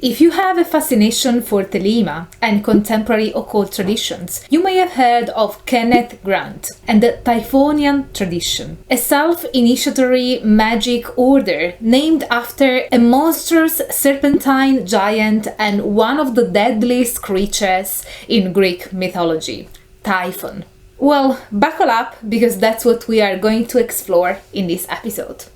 If you have a fascination for Thelema and contemporary occult traditions, you may have heard of Kenneth Grant and the Typhonian tradition, a self-initiatory magic order named after a monstrous serpentine giant and one of the deadliest creatures in Greek mythology, Typhon. Well, buckle up, because that's what we are going to explore in this episode.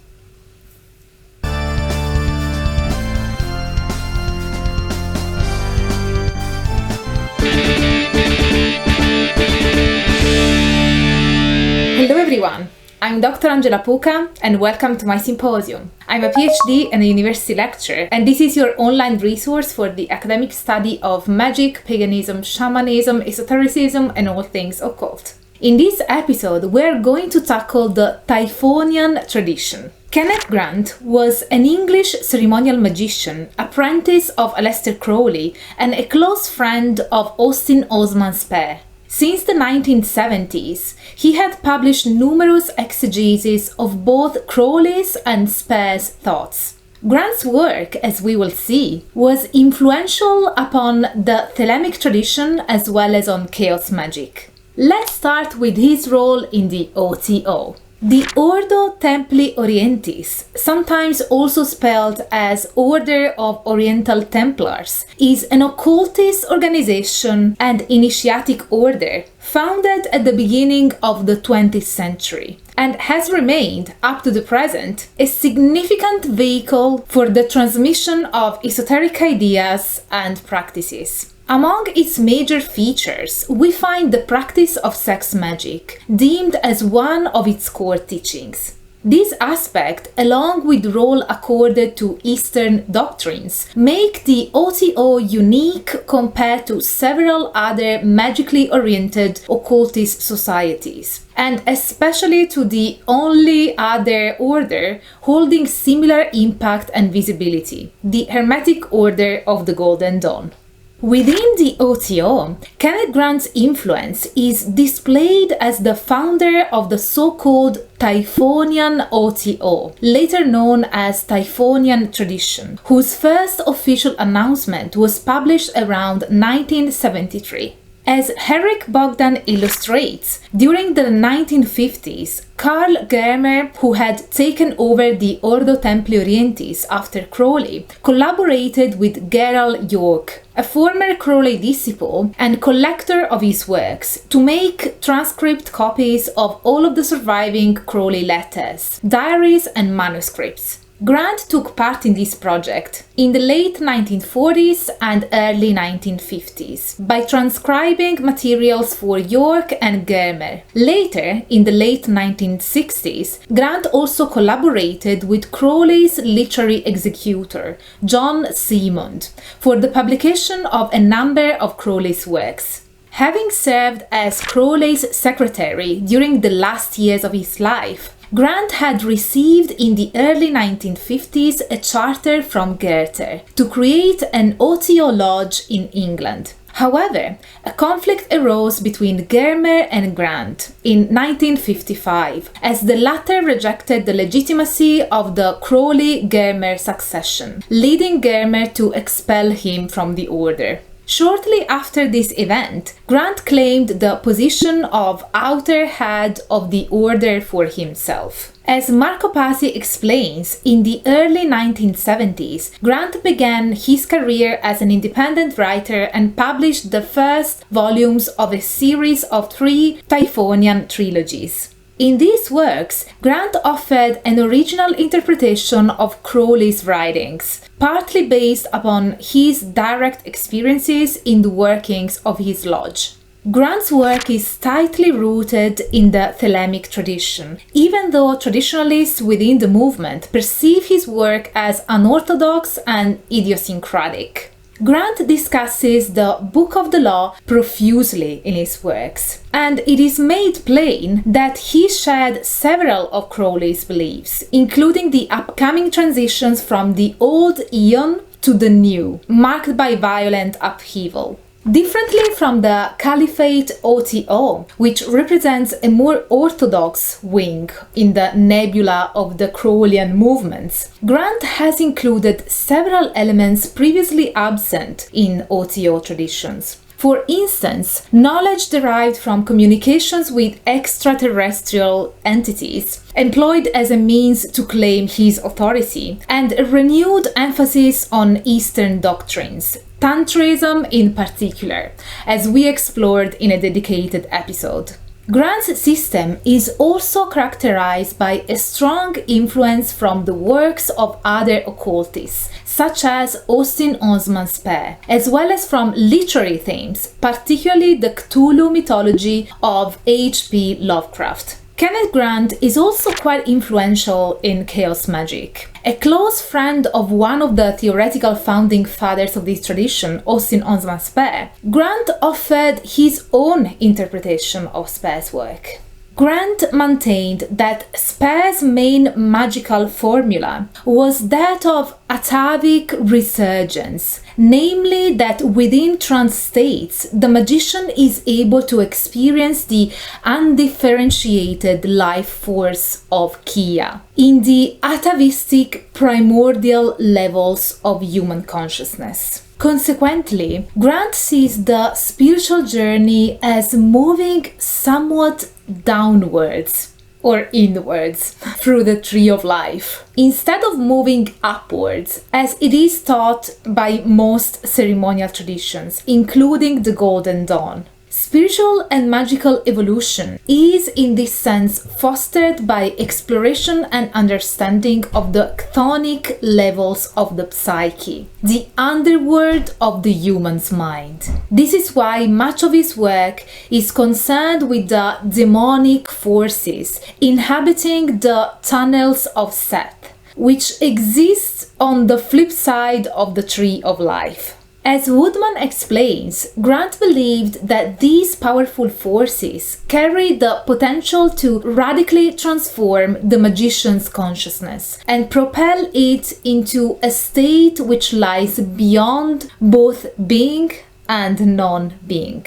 Hello everyone, I'm Dr. Angela Puca and welcome to my symposium. I'm a PhD and a university lecturer, and this is your online resource for the academic study of magic, paganism, shamanism, esotericism, and all things occult. In this episode, we're going to tackle the Typhonian tradition. Kenneth Grant was an English ceremonial magician, apprentice of Aleister Crowley, and a close friend of Austin Osman Spare. Since the 1970s, he had published numerous exegeses of both Crowley's and Spare's thoughts. Grant's work, as we will see, was influential upon the Thelemic tradition as well as on chaos magic. Let's start with his role in the OTO. The Ordo Templi Orientis, sometimes also spelled as Order of Oriental Templars, is an occultist organization and initiatic order founded at the beginning of the 20th century and has remained, up to the present, a significant vehicle for the transmission of esoteric ideas and practices. Among its major features, we find the practice of sex magic, deemed as one of its core teachings. This aspect, along with the role accorded to Eastern doctrines, make the OTO unique compared to several other magically oriented occultist societies, and especially to the only other order holding similar impact and visibility, the Hermetic Order of the Golden Dawn. Within the OTO, Kenneth Grant's influence is displayed as the founder of the so-called Typhonian OTO, later known as Typhonian tradition, whose first official announcement was published around 1973. As Henrik Bogdan illustrates, during the 1950s, Carl Germer, who had taken over the Ordo Templi Orientis after Crowley, collaborated with Gerald Yorke, a former Crowley disciple and collector of his works, to make transcript copies of all of the surviving Crowley letters, diaries, and manuscripts. Grant took part in this project in the late 1940s and early 1950s by transcribing materials for Yorke and Germer. Later, in the late 1960s, Grant also collaborated with Crowley's literary executor, John Symonds, for the publication of a number of Crowley's works. Having served as Crowley's secretary during the last years of his life, Grant had received in the early 1950s a charter from Goethe to create an OTO lodge in England. However, a conflict arose between Germer and Grant in 1955, as the latter rejected the legitimacy of the Crowley-Germer succession, leading Germer to expel him from the order. Shortly after this event, Grant claimed the position of outer head of the order for himself. As Marco Pasi explains, in the early 1970s, Grant began his career as an independent writer and published the first volumes of a series of 3 Typhonian trilogies. In these works, Grant offered an original interpretation of Crowley's writings, partly based upon his direct experiences in the workings of his lodge. Grant's work is tightly rooted in the Thelemic tradition, even though traditionalists within the movement perceive his work as unorthodox and idiosyncratic. Grant discusses the Book of the Law profusely in his works, and it is made plain that he shared several of Crowley's beliefs, including the upcoming transitions from the old Aeon to the new, marked by violent upheaval. Differently from the Caliphate OTO, which represents a more orthodox wing in the nebula of the Crowleyan movements, Grant has included several elements previously absent in OTO traditions. For instance, knowledge derived from communications with extraterrestrial entities, employed as a means to claim his authority, and a renewed emphasis on Eastern doctrines, Tantrism in particular, as we explored in a dedicated episode. Grant's system is also characterized by a strong influence from the works of other occultists, such as Austin Osman Spare, as well as from literary themes, particularly the Cthulhu mythology of H.P. Lovecraft. Kenneth Grant is also quite influential in chaos magic. A close friend of one of the theoretical founding fathers of this tradition, Austin Osman Spare, Grant offered his own interpretation of Spare's work. Grant maintained that Spare's main magical formula was that of Atavistic Resurgence, namely that within trance states, the magician is able to experience the undifferentiated life force of Kia in the atavistic primordial levels of human consciousness. Consequently, Grant sees the spiritual journey as moving somewhat downwards or inwards through the tree of life, instead of moving upwards, as it is taught by most ceremonial traditions, including the Golden Dawn. Spiritual and magical evolution is, in this sense, fostered by exploration and understanding of the chthonic levels of the psyche, the underworld of the human's mind. This is why much of his work is concerned with the demonic forces inhabiting the tunnels of Seth, which exists on the flip side of the tree of life. As Woodman explains, Grant believed that these powerful forces carry the potential to radically transform the magician's consciousness and propel it into a state which lies beyond both being and non-being.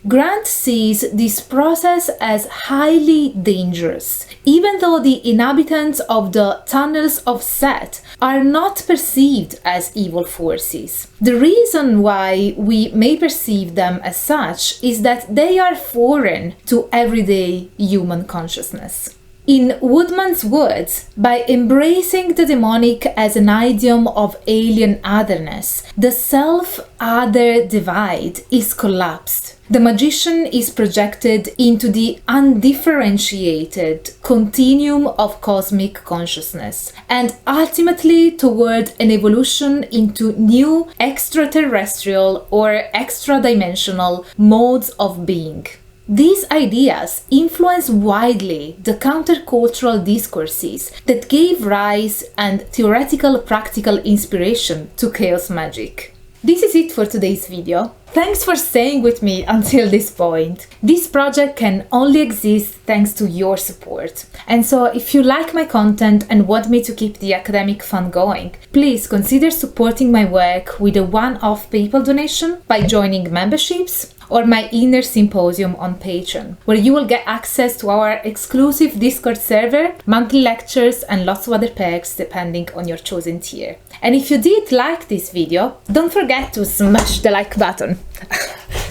Grant sees this process as highly dangerous, even though the inhabitants of the tunnels of Seth are not perceived as evil forces. The reason why we may perceive them as such is that they are foreign to everyday human consciousness. In Woodman's words, by embracing the demonic as an idiom of alien otherness, the self-other divide is collapsed. The magician is projected into the undifferentiated continuum of cosmic consciousness, and ultimately toward an evolution into new extraterrestrial or extra-dimensional modes of being. These ideas influence widely the countercultural discourses that gave rise and theoretical practical inspiration to chaos magic. This is it for today's video. Thanks for staying with me until this point. This project can only exist thanks to your support. And so if you like my content and want me to keep the academic fun going, please consider supporting my work with a one-off PayPal donation by joining memberships or my inner symposium on Patreon, where you will get access to our exclusive Discord server, monthly lectures, and lots of other perks depending on your chosen tier. And if you did like this video, don't forget to smash the like button.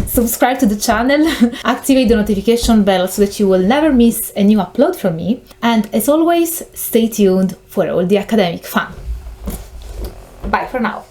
Subscribe to the channel, activate the notification bell so that you will never miss a new upload from me, and as always, stay tuned for all the academic fun. Bye for now.